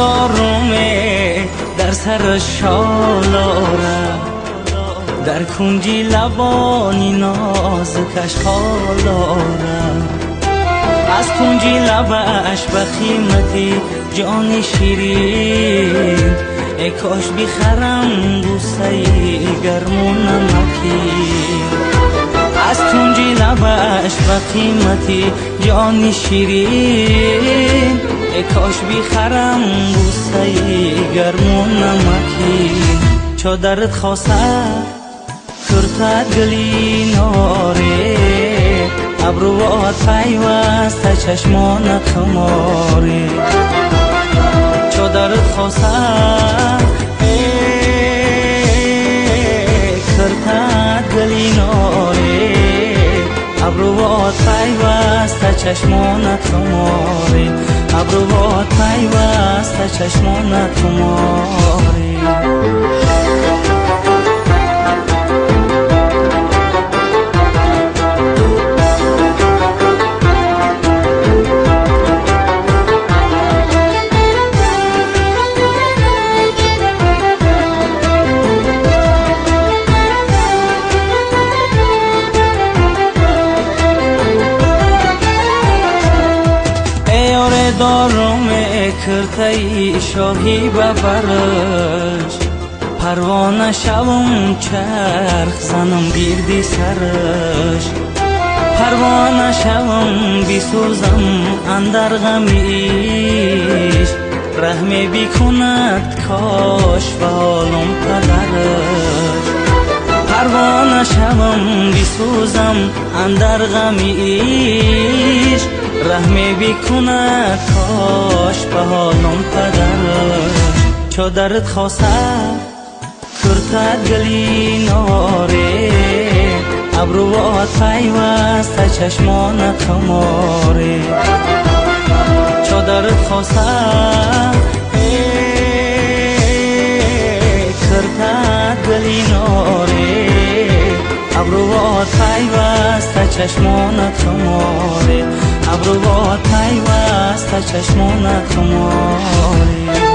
دارومه در سر شالاره، در کنجی لبانی نازکش خالاره، از کنجی لبش به قیمتی جان شیرین، ای کاش بخرم بوسه گرم و نمکین. از کنجی لبش به قیمتی جان شیرین، ای کاش بخرم بوسه گرم و نمکین. چو درت خواسته کرتد گلی ناره، ابروات پیوسته چشمان خماره. چو درت خواسته کرتد گلی ناره، ابروات پیوسته چشمان خماره، ابروات پیوسته چشمان خماره. دارم کرتای شاهی ببرش، پروانه شوم چرخ زنم گردی سرش، پروانه شوم بسوزم اندر غمیش، رحم بیکند کاش به حالم پدرش. پروانه شوم بسوزم اندر غمیش، رحم بیکند کاش به حالم پدرش. چو درت خواسته کرتد گلی ناره، ابروات پیوسته چشمان خماره. چو درت خواسته کرتد گلی ناره، ابروات پیوسته چشمان خماره، ابروات پیوسته چشمان خماره.